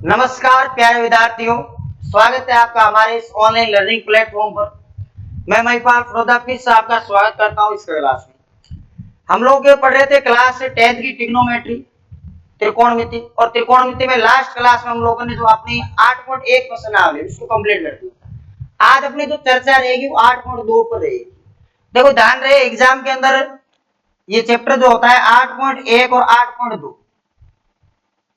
नमस्कार प्यारे विद्यार्थियों, स्वागत है आपका हमारे इस ऑनलाइन लर्निंग प्लेटफॉर्म पर। मैं महिपाल फिरोजा फिर से आपका स्वागत करता हूं इस क्लास में। हम लोग पढ़ रहे थे क्लास 10th की ट्रिग्नोमेट्री, त्रिकोणमिति, और त्रिकोणमिति में लास्ट क्लास में हम लोगों ने जो अपनी 8.1 प्रश्नावली उसको कंप्लीट कर दिया। आज अपनी जो चर्चा रहेगी वो 8.2 पर रहेगी। देखो ध्यान रहे, एग्जाम के अंदर ये चैप्टर जो होता है 8.1 और 8.2,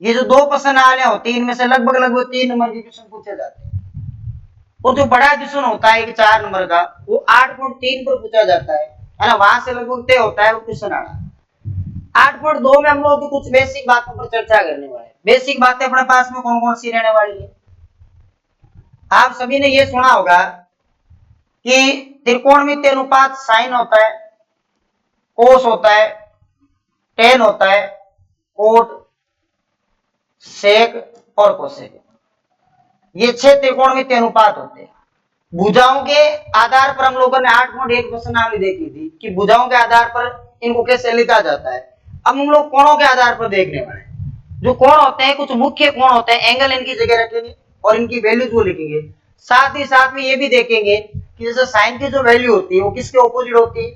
ये जो दो प्रश्नावलियां होती है इनमें से लगभग 3 नंबर के क्वेश्चन पूछे जाते हैं। और जो बड़ा क्वेश्चन होता है 4 नंबर का वो 8.3 पर पूछा जाता है ना, वहां से लगभग तय होता है वो क्वेश्चन आना। 8.2 में हम लोग कुछ बेसिक बातों पर चर्चा करने वाले हैं। बेसिक बातें अपने पास में कौन कौन सी रहने वाली है? आप सभी ने ये सुना होगा कि त्रिकोणमितीय अनुपात साइन होता है, कोस होता है, टेन होता है, कोट, सेक और कोसेक, ये 6 त्रिकोणमितीय अनुपात होते हैं। भुजाओं के आधार पर हम लोगों ने 8.1 प्रश्नावली देखी थी कि भुजाओं के आधार पर इनको कैसे लिखा जाता है। अब हम लोग कोणों के आधार पर देखने वाले हैं। जो कोण होते हैं, कुछ मुख्य कोण होते हैं, एंगल इनकी जगह रखेंगे और इनकी वैल्यूज को लिखेंगे। साथ ही साथ में ये भी देखेंगे कि जैसे साइन की जो वैल्यू होती है वो किसके ऑपोजिट होती है,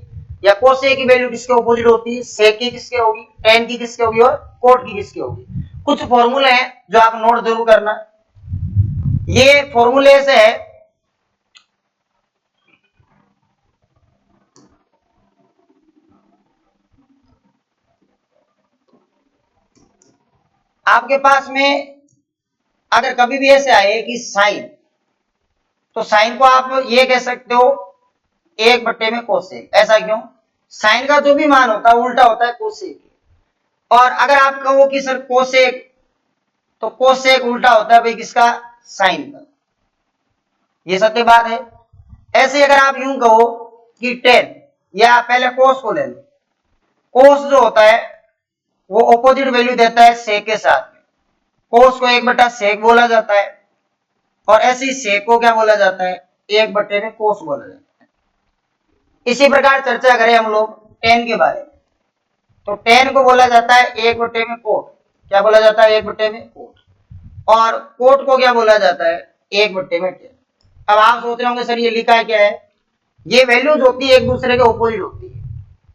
या कोसेक की वैल्यू किसके ऑपोजिट होती है, सेक की किसके होगी, टेन की किसके होगी और कोट की किसके होगी। कुछ फॉर्मूले हैं जो आप नोट जरूर करना। ये फॉर्मूले से है आपके पास में, अगर कभी भी ऐसे आए कि साइन, तो साइन को आप ये कह सकते हो 1 में कोसेक। ऐसा क्यों? साइन का जो भी मान होता है उल्टा होता है कोसेक। और अगर आप कहो कि सर कोसेक, तो कोसेक उल्टा होता है भाई किसका? साइन का। ये सत्य बात है। ऐसे अगर आप यूं कहो कि टेन, या पहले कोस को ले लो, कोस जो होता है वो ऑपोजिट वैल्यू देता है सेक के साथ में। कोस को 1/सेक बोला जाता है, और ऐसे ही सेक को क्या बोला जाता है? 1 में कोस बोला जाता है। इसी प्रकार चर्चा करें हम लोग टेन के बारे में, तो टेन को बोला जाता है 1 में कोट। क्या बोला जाता है? 1 में कोट। और कोट को क्या बोला जाता है? 1 में टेन। अब आप सोच रहे होंगे सर ये लिखा है क्या है? ये वैल्यूज होती है एक दूसरे के ऑपोजिट होती है।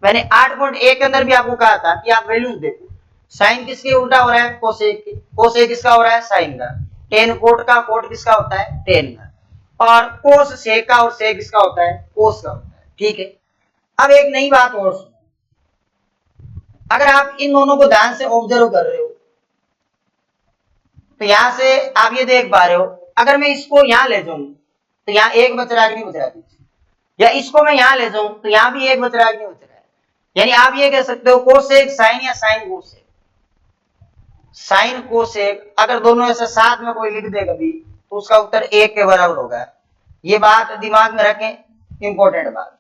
मैंने 8.1 के अंदर भी आपको कहा था कि आप वैल्यूज देखो, साइन किसके उल्टा हो रहा है? कोसेक के। कोसेक किसका हो रहा है? साइन का। टेन कोट का, कोट किसका होता है? टेन का। और कोस सेक का, और सेक किसका होता है? कोस का होता है। ठीक है। अब एक नई बात और सुनो, अगर आप इन दोनों को ध्यान से ऑब्जर्व कर रहे हो तो यहां से आप ये देख पा रहे हो, अगर मैं इसको यहां ले जाऊं तो यहाँ एक बच रहा है कि नहीं बच रहा है? या इसको मैं यहां ले जाऊं तो यहां भी एक बच रहा है कि नहीं बच रहा है? यानी आप ये कह सकते हो कोसेक साइन या साइन कोसेक। साइन कोसेक अगर दोनों ऐसे साथ में कोई लिख दे कभी तो उसका उत्तर 1 के बराबर होगा। ये बात दिमाग में रखें, इंपॉर्टेंट बात।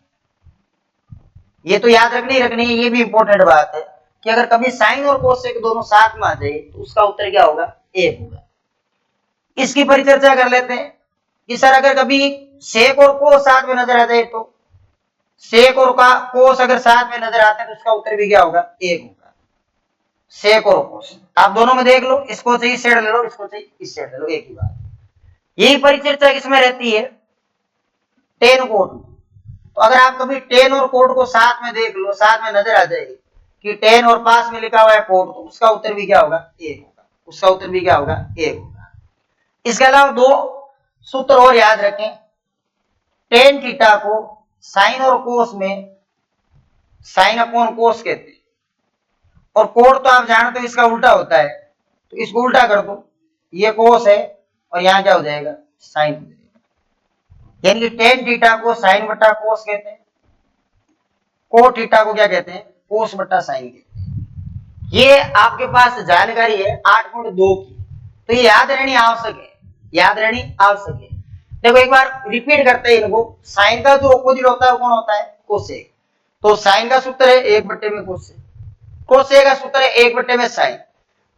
ये तो याद रखनी रखनी है, ये भी इंपॉर्टेंट बात है कि अगर कभी साइन और कोसेक दोनों साथ में आ जाए तो उसका उत्तर क्या होगा? 1 होगा। इसकी परिचर्चा कर लेते हैं कि सर अगर कभी सेक और कोस साथ में नजर आ जाए, तो सेक और का कोस अगर साथ में नजर आते हैं तो उसका उत्तर भी क्या होगा? 1 होगा। सेक और कोस आप दोनों में देख लो, इसको चाहिए इस साइड ले लो, इसको चाहिए इस साइड ले लो, एक ही बात। यही परिचर्चा किसमें रहती है? टेन कोट में। तो अगर आप कभी टेन और कोट को साथ में देख लो, साथ में नजर आ जाएगी कि टेन और पास में लिखा हुआ है कोट, तो उसका उत्तर भी क्या होगा? 1 होगा। उसका उत्तर भी क्या होगा? 1 होगा। इसके अलावा दो सूत्र और याद रखें। टेन थीटा को साइन और कोस में साइन अपॉन कोस कहते हैं, और कोट तो आप जानते हो इसका उल्टा होता है, तो इसको उल्टा कर दो, ये कोस है और यहां क्या हो जाएगा? साइन हो जाएगा। यानी कि टेन थीटा को साइन बटा कोस कहते हैं, कोट थीटा को क्या कहते हैं? कोस बटा साइन कहते हैं। ये आपके पास जानकारी है 8.2 की, तो ये याद रहनी आवश्यक है, याद रहनी आवश्यक है। देखो एक बार रिपीट करते हैं इनको। साइन का जो ऑपोजिट होता है वो कौन होता है? कोसेक। तो साइन का सूत्र है 1 में कोसेक, कोसेक का सूत्र है 1 में साइन।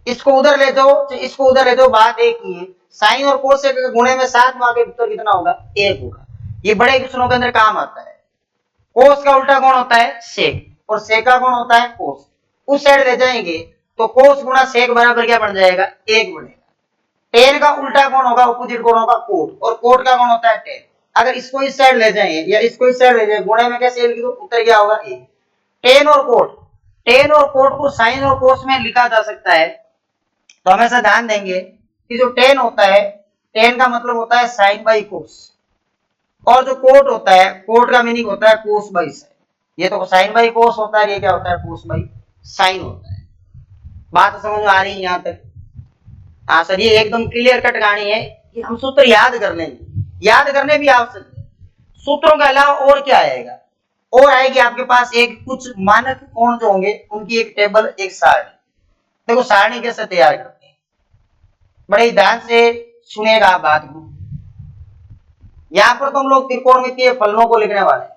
इसको उधर ले जाओ, इसको उधर ले जाओ, बात एक ही है। साइन और कोसेक के गुणे में साथ में आगे उत्तर कितना होगा? 1 होगा। ये बड़े क्वेश्चनों के अंदर काम आता है। कोस का उल्टा कौन होता है? सेक, और सेक का कौन होता है? कोस। उस साइड ले जाएंगे तो कोस गुणा सेक बराबर क्या बन जाएगा? 1 बनेगा। टेन का उल्टा कौन होगा, ऑपोजिट कौन होगा, कोट, और कोट का कौन होता है टेन। अगर इसको इस साइड ले जाए या इसको इस साइड ले जाए, गुणे में कैसे लिख दो, उत्तर क्या होगा ए। टेन और कोट, टेन और कोट को साइन और कोस में लिखा जा सकता है, तो हमेशा ध्यान देंगे कि जो टेन होता है, टेन का मतलब होता है साइन बाई कोस, और जो कोट होता है, कोट का मीनिंग होता है कोस बाई साइन। ये तो साइन बाई कोस होता है, ये क्या होता है, कोस बाई साइन होता है। बात समझ में आ रही है यहां तक? हाँ सर, ये एकदम क्लियर कट कहानी है कि हम सूत्र याद कर लेंगे, याद करने भी आवश्यक है। सूत्रों के अलावा और क्या आएगा, और आएगी आपके पास एक कुछ मानक कोण जो होंगे उनकी एक टेबल, एक सारणी। देखो सारणी कैसे तैयार करते हैं, बड़े ध्यान से सुनिएगा आप बात को। यहां पर तो हम लोग त्रिकोणमितीय फलनों को लिखने वाले हैं।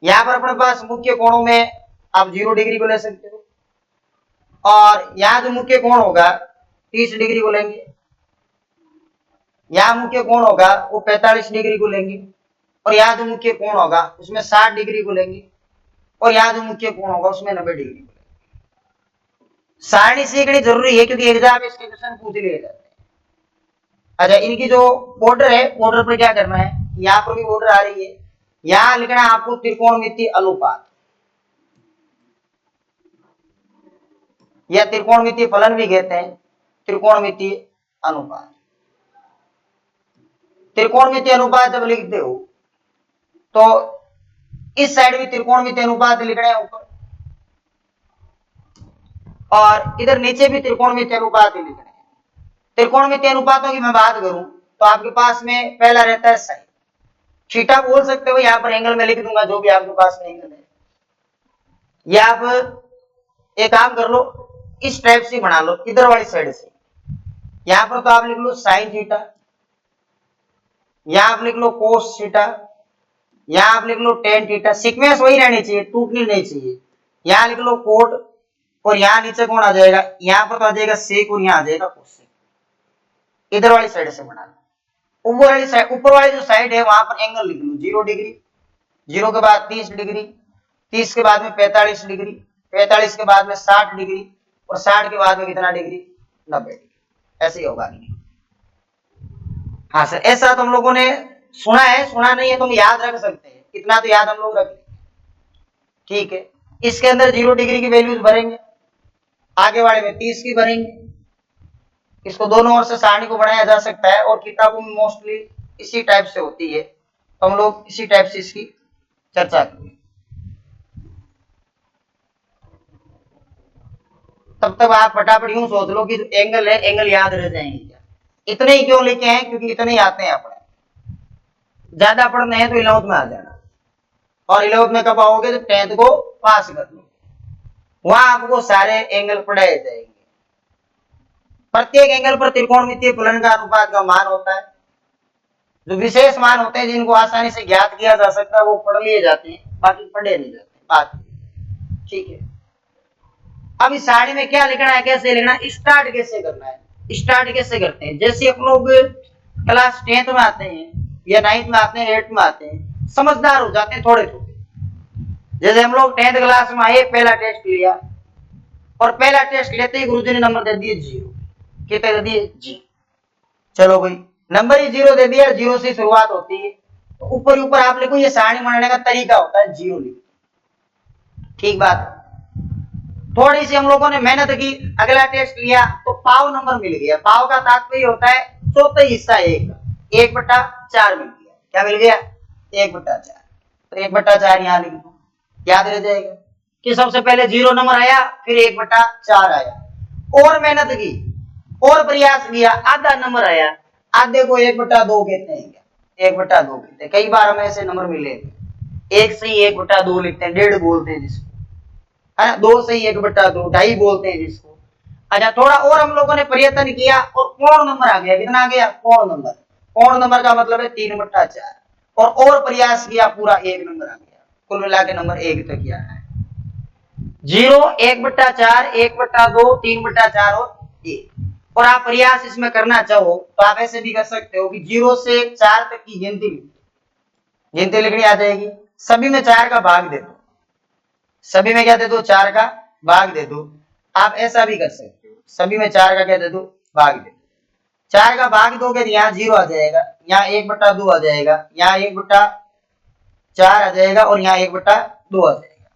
यहां पर अपने पास मुख्य कोणों में आप 0 डिग्री को ले सकते हो, और यहां जो मुख्य कोण होगा 30 डिग्री को लेंगे, यहां मुख्य कोण होगा वो 45 डिग्री को लेंगे, और यहां जो मुख्य कोण होगा उसमें 60 डिग्री को लेंगे, और यहां जो मुख्य कोण होगा उसमें 90 डिग्री को लेंगे। सारणी सीखनी जरूरी है क्योंकि एग्जाम में इसके क्वेश्चन पूछ लिए जाते हैं। अच्छा, इनकी जो बॉर्डर है, बॉर्डर पर क्या करना है, यहां पर भी बॉर्डर आ रही है, यहां लिखना है आपको त्रिकोणमितीय अनुपात, या त्रिकोणमितीय फलन भी कहते हैं, त्रिकोणमितीय अनुपात। त्रिकोणमितीय अनुपात जब लिखते हो तो इस साइड भी त्रिकोणमितीय अनुपात लिखना है ऊपर, और इधर नीचे भी त्रिकोणमितीय अनुपात ही लिखना है। त्रिकोणमितीय अनुपातों की मैं बात करूं तो आपके पास में पहला रहता है साइन, थीटा बोल सकते हो, यहां पर एंगल में लिख दूंगा जो भी आपके पास में एंगल है। या आप एक काम कर लो, इस टाइप से बना लो, इधर वाली साइड से, यहां पर तो आप लिख लो साइन थीटा, यहां आप लिख लो कोस थीटा, यहां आप लिख लो टेन थीटा, सीक्वेंस वही रहनी चाहिए, टूटनी नहीं चाहिए। यहां लिख लो कोट, और यहां नीचे कौन आ जाएगा, यहां पर तो आ जाएगा सेक, और यहां आ जाएगा कोसेक। इधर वाली साइड से बना लो। ऊपर वाली साइड, ऊपर वाली जो साइड है वहां पर एंगल लिख लो 0 डिग्री, 0 के बाद 30 डिग्री, 30 के बाद में 45 डिग्री, 45 के बाद में 60 डिग्री, और 60 के बाद में कितना डिग्री, 90 डिग्री। ऐसे ही होगा। हाँ सर, ऐसा तो हम लोगों ने सुना है, सुना नहीं है तो हम याद रख सकते हैं, इतना तो याद हम लोग रख लेंगे। ठीक है, इसके अंदर 0 डिग्री की वैल्यूज भरेंगे, आगे वाले में 30 की भरेंगे। इसको दोनों ओर से सारणी को बनाया जा सकता है, और किताबों में मोस्टली इसी टाइप से होती है, तो हम लोग इसी टाइप से इसकी चर्चा करेंगे। तब तक आप फटाफट यूं सोच लो कि जो एंगल है, एंगल याद रह जाएंगे क्या। इतने ही क्यों लिखे हैं, क्योंकि इतने ही आते हैं अपने, ज्यादा पढ़ने हैं तो 11th में आ जाना, और 11th में कब आओगे, तो 10th को पास कर लो, वहां आपको सारे एंगल पढ़ाए जाएंगे। प्रत्येक एंगल पर त्रिकोणमितीय फलन का अनुपात का मान होता है। जो विशेष मान होते हैं जिनको आसानी से ज्ञात किया जा सकता है वो पढ़ लिए जाते हैं, बाकी पढ़े नहीं जाते बात। ठीक है, अब इस सारणी में क्या लिखना है, कैसे लिखना है, स्टार्ट कैसे करना है। स्टार्ट कैसे करते हैं, जैसे हम लोग क्लास 10th में आते हैं या 9th में आते हैं, 8th में आते हैं, समझदार हो जाते हैं थोड़े थोड़े। जैसे हम लोग 10th क्लास में आए, पहला टेस्ट लिया, और पहला टेस्ट लेते ही गुरुजी ने नंबर दे दिए 0, कितने दे दिए जी। चलो भाई, नंबर ही 0 दे दिया, 0 से शुरुआत होती है, तो ऊपर ऊपर आप लिखो, ये सारणी बनाने का तरीका होता है 0 लिखो। ठीक बात। थोड़ी सी हम लोगों ने मेहनत की, अगला टेस्ट लिया तो पाव नंबर मिल गया। पाव का तात्पर्य होता है चौथाई हिस्सा 1/4 मिल गया। क्या मिल गया, 1/4। तो 1/4 यहाँ लिख दो, याद रह जाएगा कि सबसे पहले 0 नंबर आया, फिर 1/4 आया। और मेहनत की, और प्रयास किया, आधा नंबर आया, आधे को 1/2 कहते हैं। क्या 1/2 कहते हैं। कई बार हमें ऐसे नंबर मिले, एक से ही 1/2 लिखते हैं, 1.5 बोलते हैं जिसको, है ना, 2 से ही 1/2, 2.5 बोलते हैं जिसको। अच्छा, थोड़ा और हम लोगों ने प्रयत्न किया और पूर्ण नंबर आ गया। कितना आ गया, पूर्ण नंबर। पूर्ण नंबर का मतलब है 3/4, और प्रयास किया, पूरा 1 नंबर आ गया। कुल मिला के नंबर 1 तक आया है। 0, 1/4, 1/2, 3/4 और 1। और आप प्रयास इसमें करना चाहो तो आप ऐसे भी कर सकते हो कि 0 से 4 तक की गिनती लिखनी आ जाएगी। सभी में 4 का भाग दे दो, सभी में क्या दे दो, 4 का भाग दे दो। आप ऐसा भी कर सकते हो, सभी में 4 का क्या दे दो, भाग दे दो। 4 का भाग दोगे तो यहाँ 0 आ जाएगा, यहाँ 1/2 आ जाएगा, यहाँ 1/4 आ जाएगा और यहाँ 1/2 आ जाएगा,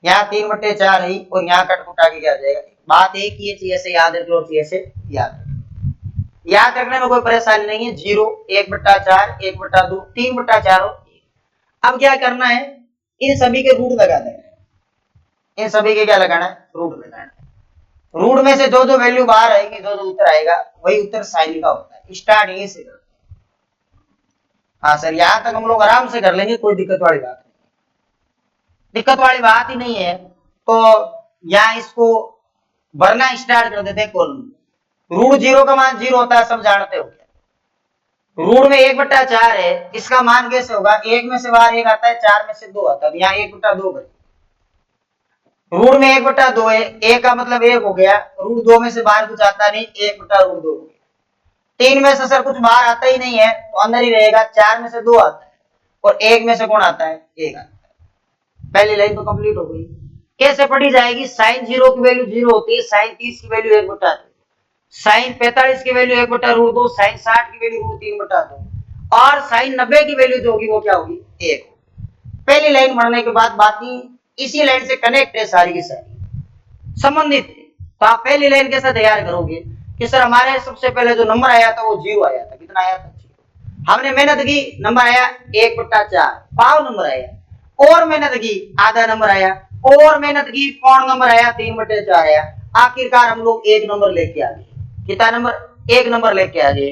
यहाँ 3/4 है और यहाँ कट कुटा के क्या आ जाएगा। बात एक ही है, ऐसे याद रख लो, ऐसे याद रखने में कोई परेशानी नहीं है। 0, 1/4, 1/2, 3/4 और 1। अब क्या करना है, इन सभी के रूट लगा देना है, इन सभी के क्या लगाना है, रूट लगाना है। रूट में से जो जो वैल्यू बाहर आएगी, जो जो उत्तर आएगा वही उत्तर साइन का होता है। स्टार्ट यहीं से करते हैं। हाँ सर, यहां तक हम लोग आराम से कर लेंगे, कोई दिक्कत वाली बात नहीं, दिक्कत वाली बात ही नहीं है। तो यहाँ इसको भरना स्टार्ट कर देते हैं कॉलम। रूट 0 का मान 0 होता है, सब जानते हो क्या। रूट में 1/4 है, इसका मान कैसे होगा, 1 में से बाहर 1 आता है, 4 में से 2 आता है, यहाँ 1/2 करें। रूट में 1/2 है, 1 का मतलब 1 हो गया, रूट 2 में से बाहर कुछ आता नहीं, 1/√2 हो गया। 3 में से सर कुछ बाहर आता ही नहीं है तो अंदर ही रहेगा, 4 में से 2 आता है और 1 में से कौन आता है, 1 आता है। पहली लाइन तो कंप्लीट हो गई। कैसे पढ़ी जाएगी, साइन 0 की वैल्यू 0 होती है, साइन 30 की वैल्यू 1/2, साइन 45 की वैल्यू 1/√2, साइन 60 की वैल्यू √3/2 और साइन 90 की वैल्यू जो होगी वो क्या होगी, 1। पहली लाइन पढ़ने के बाद बाकी इसी लाइन से कनेक्ट है, सारी की सारी संबंधित है। तो आप पहली लाइन कैसे तैयार करोगे कि सर हमारे सबसे पहले जो नंबर आया था वो 0 आया था, कितना आया था, 0। हमने मेहनत की, नंबर आया 1/4, पाव नंबर आया, और मेहनत की, आधा नंबर आया, और मेहनत की, पौन नंबर आया, 3/4 आया। आखिरकार हम लोग 1 नंबर लेके आ गए। कितना नंबर, 1 नंबर लेके आ गए।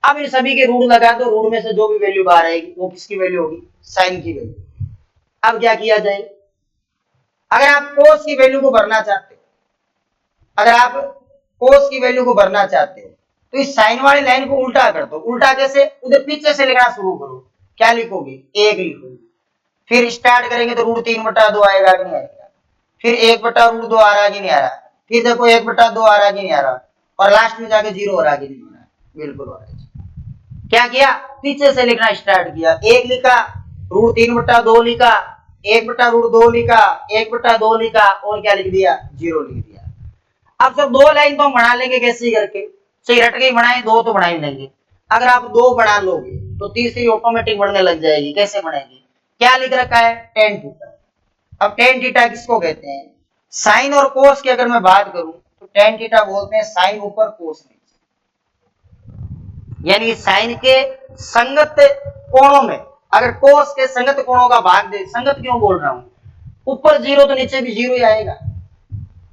अब इन सभी के रूट लगा दो, रूट में से जो भी वैल्यू बाहर आएगी वो किसकी वैल्यू होगी, साइन की वैल्यू। अब क्या किया जाए, अगर आप कोस की वैल्यू को भरना चाहते हो, अगर आप कोस की वैल्यू को भरना चाहते हो तो इस साइन वाली लाइन को उल्टा कर दो। उल्टा कैसे, उधर पीछे से लिखना शुरू करो। क्या लिखोगे, 1 लिखोगे, फिर स्टार्ट करेंगे तो √3/2 आएगा कि नहीं आएगा, फिर 1/√2 आ रहा कि नहीं आ रहा, फिर देखो 1/2 आ रहा कि नहीं आ रहा, और लास्ट में जाके 0 हो रहा कि नहीं हो रहा, बिल्कुल हो रहा है। क्या किया, पीछे से लिखना स्टार्ट किया, 1 लिखा, √3/2 लिखा, 1/√2 लिखा, 1/2 लिखा और क्या लिख दिया, 0 लिख दिया। अब सब 2 लाइन तो बना लेंगे कैसे करके, सही रट के बनाए, 2 तो बना ही लेंगे। अगर आप 2 बना लोगे तो तीसरी ऑटोमेटिक बनने लग जाएगी। कैसे बनेगी, क्या लिख रखा है, टेन थीटा। अब टेन थीटा किसको कहते हैं, साइन और कोस की अगर मैं बात करूं तो टेन थीटा बोलते हैं साइन ऊपर कोस नीचे, यानी साइन के संगत कोणों में अगर कोस के संगत कोणों का भाग दे। संगत क्यों बोल रहा हूं, ऊपर 0 तो नीचे भी 0 ही आएगा,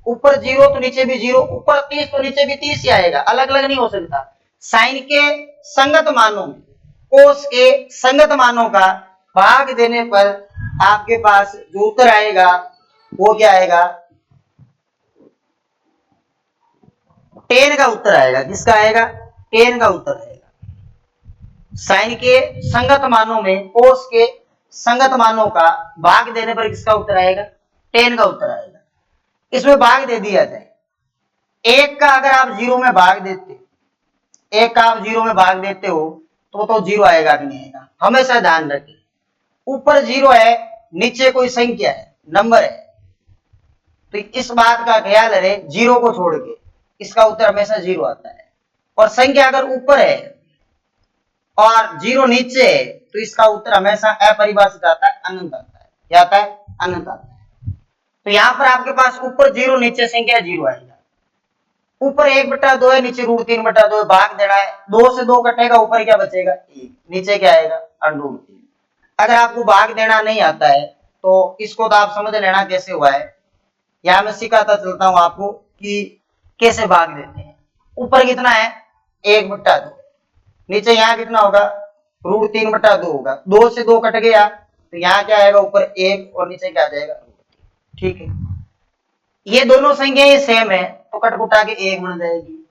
ऊपर 0 तो नीचे भी 0, ऊपर 30 तो नीचे भी 30 ही आएगा, अलग अलग नहीं हो सकता। साइन के संगत मानों में कोस के संगत मानों का भाग देने पर आपके पास जो उत्तर आएगा वो क्या आएगा, टेन का उत्तर आएगा। किसका आएगा, टेन का उत्तर आएगा। साइन के संगत मानों में कोस के संगत मानों का भाग देने पर किसका उत्तर आएगा, टेन का उत्तर आएगा। इसमें भाग दे दिया जाए, 1 का अगर आप 0 में भाग देते, 1 का आप 0 में भाग देते हो तो 0 आएगा कि नहीं आएगा। हमेशा ध्यान रखें, ऊपर 0 है, नीचे कोई संख्या है, नंबर है, तो इस बात का ख्याल रहे, 0 को छोड़ के इसका उत्तर हमेशा 0 आता है। और संख्या अगर ऊपर है और 0 नीचे है तो इसका उत्तर हमेशा अपरिभाषित आता है, अनंत आता है। क्या आता है, अनंत आता है। तो यहां पर आपके पास ऊपर 0 नीचे संख्या 0 आएगा। ऊपर 1/2 है, नीचे √3/2 है, भाग देना है, 2 से 2 कटेगा, ऊपर क्या बचेगा, 1, नीचे क्या आएगा, √3। अगर आपको भाग देना नहीं आता है तो इसको तो आप समझ लेना कैसे हुआ है। यहां मैं सिखाता चलता हूं आपको कि कैसे भाग देते हैं। ऊपर कितना है, 1/2, नीचे यहाँ कितना होगा, √3/2 होगा, 2 से 2 कट गया तो यहाँ क्या आएगा, ऊपर 1 और नीचे क्या आ जाएगा, ठीक है। ये दोनों संख्याएं सेम है तो कटकुटा के 1 बन जाएगी।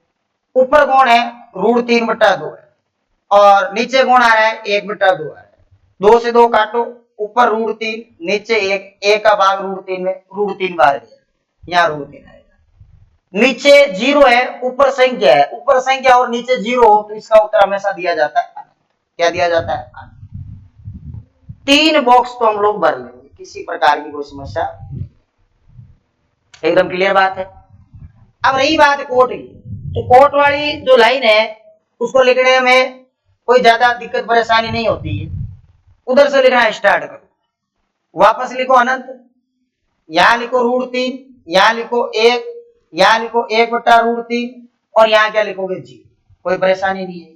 ऊपर कौन है, √3/2 है और नीचे कौन आ रहा है, 1/2 आ रहा है। 2 से 2 काटो, ऊपर √3 नीचे 1, 1 का भाग √3 में, √3 बाहर गया, यहाँ √3 आएगा। नीचे 0 है, ऊपर संख्या है, ऊपर संख्या और नीचे 0 हो तो इसका उत्तर हमेशा दिया जाता है अनंत। क्या दिया जाता है, अनंत। 3 बॉक्स तो हम लोग भर लेंगे, किसी प्रकार की कोई समस्या नहीं। एकदम क्लियर बात है। अब रही बात कोट की, तो कोट वाली जो लाइन है उसको लिखने में कोई ज्यादा दिक्कत परेशानी नहीं होती है। उधर से लिखना स्टार्ट करो, वापस लिखो अनंत, यहां लिखो √3, यहां लिखो 1, यहां लिखो 1/√3 और यहां क्या लिखोगे जी। कोई परेशानी नहीं है।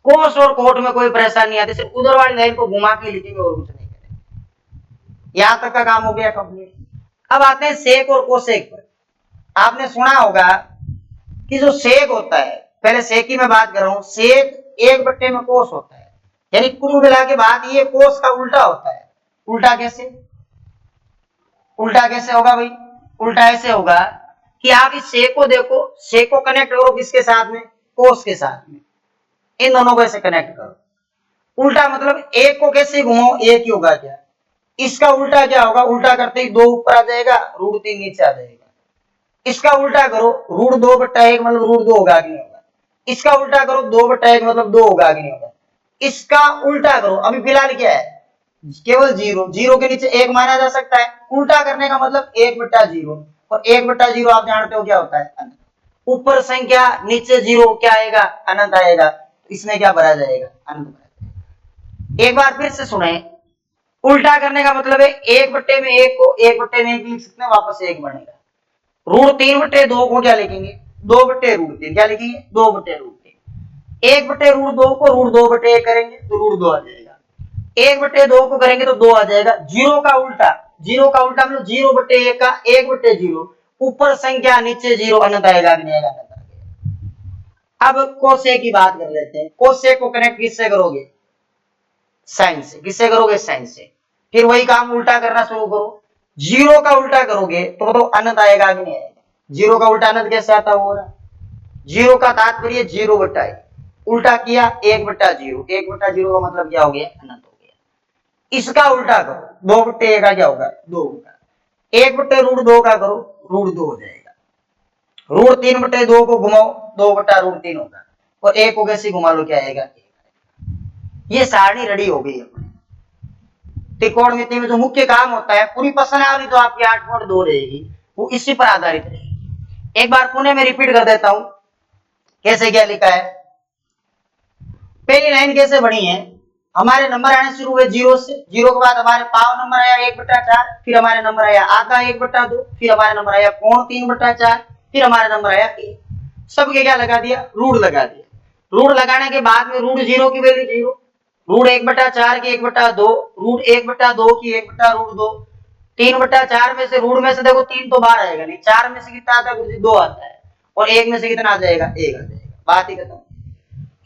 कोस और कोट में कोई परेशानी नहीं आती, सिर्फ उधर वाली लाइन को घुमा के लिखेंगे और कुछ नहीं करेंगे। यहां तक का काम हो गया कंप्लीट। अब आते हैं सेक और कोसेक पर। आपने सुना होगा कि जो सेक होता है, पहले सेक की मैं बात कर रहा हूं, सेक 1 में कोस होता है, यानी कुल मिला के बात ये कोस का उल्टा होता है। उल्टा कैसे? उल्टा कैसे होगा भाई? उल्टा ऐसे होगा कि आप इस सेक को देखो, सेक को कनेक्ट करो किसके साथ में? कोस के साथ में। इन दोनों को ऐसे कनेक्ट करो। उल्टा मतलब एक को कैसे घुमाओ, एक ही होगा क्या? इसका उल्टा क्या होगा? उल्टा करते ही 2 ऊपर आ जाएगा, √3 नीचे आ जाएगा। इसका उल्टा करो, √2/1 मतलब √2 होगा कि नहीं होगा? इसका उल्टा करो, 2/1 मतलब 2 होगा कि नहीं होगा? इसका उल्टा करो, अभी फिलहाल क्या है? केवल 0, 0 के नीचे 1 माना जा सकता है। उल्टा करने का मतलब 1/0, और 1/0 आप जानते हो क्या होता है? अनंत। ऊपर संख्या नीचे 0 क्या आएगा? अनंत आएगा। इसमें क्या भरा जाएगा? अनंत भरा जाएगा। एक बार फिर से सुने, उल्टा करने का मतलब है 1/1 को 1/1 लिख सकते हैं, वापस 1 बनेगा। √3/2 को क्या लिखेंगे? 2/√3। क्या लिखेंगे? 2/√3। 1/√2 को √2/1 करेंगे तो √2 आ जाएगा। 1/2 को करेंगे तो 2 आ जाएगा। 0 का उल्टा, 0 का उल्टा मतलब 0/1 का 1/0, ऊपर संख्या नीचे 0, अनंत आएगा कि नहीं आएगा? अनंत आ गया। अब कोसेक की बात कर लेते हैं। कोसेक को कनेक्ट किससे करोगे? साइन से। किससे करोगे? साइन से। फिर वही काम उल्टा करना शुरू करो। 0 का उल्टा करोगे तो अनंत आएगा कि नहीं आएगा? 0 का उल्टा अनंत कैसे आता होगा? 0 का तात्पर्य 0/1, उल्टा किया 1/0, 1/0 का मतलब क्या हो गया? अनंत हो गया। इसका उल्टा करो, 2/1 का क्या होगा? 2 होगा। 1/√2 का करो, √2 हो जाएगा। √3/2 को घुमाओ, 2/√3 होगा, और 1 को कैसे घुमा लो, क्या आएगा? ये सारणी रेडी हो गई अपनी। त्रिकोणमिति में जो मुख्य काम होता है, पूरी प्रश्नावली जो आपकी 8.2 रहेगी वो इसी पर आधारित रहेगी। एक बार पुनः मैं रिपीट कर देता हूं कैसे क्या लिखा है। पहली लाइन कैसे बनी है? हमारे नंबर आने शुरू हुए 0 से, 0 के बाद हमारे पाव नंबर आया 1/4, फिर हमारे नंबर आया आधा 1/2, फिर हमारे नंबर आया पौन 3/4, फिर हमारे नंबर आया 1। सबके क्या लगा दिया? रूट लगा दिया। रूट लगाने के बाद में √0 की वैल्यू 0, √1/4 की 1/2, √1/2 की 1/√2, 3/4 में से रूट में से देखो 3 तो बाहर आएगा नहीं, 4 में से कितना आता है? 2 आता है, और 1 में से कितना आ जाएगा? 1 आ जाएगा। बात ही खत्म।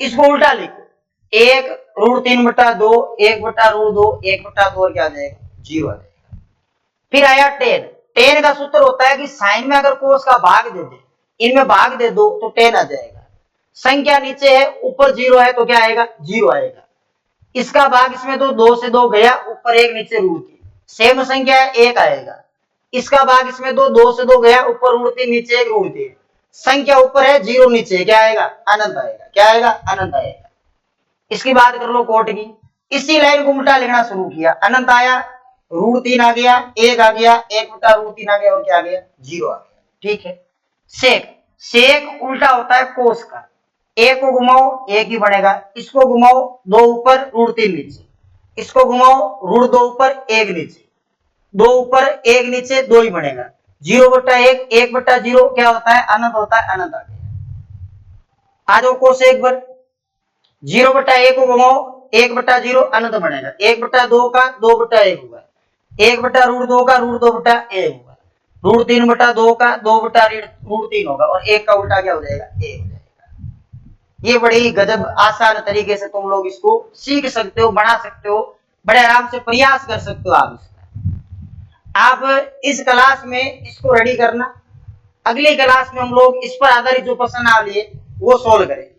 इसको उल्टा लिखो, 1 √3/2, 1/√2, 1/2 और क्या आ जाएगा? 0 आ जाएगा। फिर आया 10। 10 का सूत्र होता है कि साइन में अगर कोस का भाग दे दे, इनमें भाग दे दो तो 10 आ जाएगा। संख्या नीचे है, ऊपर 0 है तो क्या आएगा? 0 आएगा। इसका भाग इसमें तो 2 से 2 गया, ऊपर 1 नीचे √3, सेम संख्या है 1 आएगा। इसका भाग इसमें तो 2 से 2 गया, ऊपर √3 नीचे 1 √3, संख्या ऊपर है 0 नीचे, क्या आएगा? अनंत आएगा। क्या आएगा? अनंत आएगा। इसकी बात कर लो कोट की। इसी लाइन को उल्टा लिखना शुरू किया, अनंत आया, √3 आ गया, 1 आ गया, 1/√3 आ गया, और क्या आ गया? 0 आ गया। ठीक है। सेक, सेक उल्टा होता है कोस का। 1 को घुमाओ 1 ही बनेगा, इसको घुमाओ 2 ऊपर √3 नीचे, इसको घुमाओ √2 ऊपर 1 नीचे, 2 ऊपर 1 नीचे 2 ही बनेगा। 0/1, 1/0 क्या होता है? अनंत होता है। अनंत आ गया। आ जाओ कोस एक बार। 0/1 को घुमाओ 1/0, अनंत बनेगा। 1/2 का 2/1 होगा, 1/√2 का √2/1 होगा, √3/2 का 2/√3 होगा, और 1 का उल्टा क्या हो जाएगा? 1 हो जाएगा। ये बड़ी गजब आसान तरीके से तुम लोग इसको सीख सकते हो, बना सकते हो, बड़े आराम से प्रयास कर सकते हो आप इसका। आप इस क्लास में इसको रेडी करना, अगली क्लास में हम लोग इस पर आधारित जो प्रश्नावली है वो सोल्व करेंगे।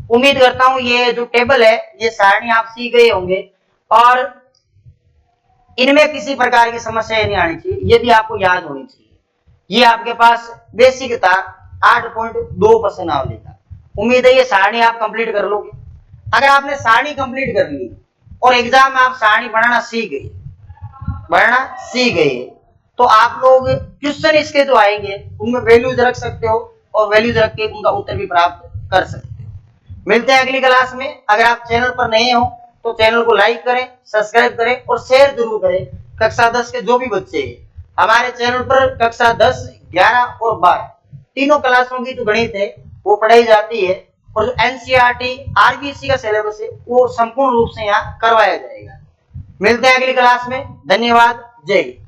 उम्मीद करता हूं ये जो टेबल है, ये सारणी आप सीख गए होंगे, और इनमें किसी प्रकार की समस्या नहीं आनी चाहिए, ये भी आपको याद होनी चाहिए। ये आपके पास बेसिक था 8.2 प्रश्नावली का। उम्मीद है ये सारणी आप कंप्लीट कर लोगे। अगर आपने सारणी कंप्लीट कर ली और एग्जाम में आप सारणी बनाना सीख गए, तो आप लोग क्वेश्चन इसके जो आएंगे उनमें वैल्यूज रख सकते हो, और वैल्यूज रख के उनका उत्तर भी प्राप्त कर सकते हैं। मिलते हैं अगली क्लास में। अगर आप चैनल पर नए हो तो चैनल को लाइक करें, सब्सक्राइब करें और शेयर जरूर करें। कक्षा 10 के जो भी बच्चे हैं हमारे चैनल पर कक्षा 10, 11 और 12 तीनों क्लासों की जो गणित है वो पढ़ाई जाती है और जो एनसीईआरटी आरबीएससी का सिलेबस है वो संपूर्ण रूप से यहाँ करवाया जाएगा। मिलते हैं अगली क्लास में। धन्यवाद। जय हिंद।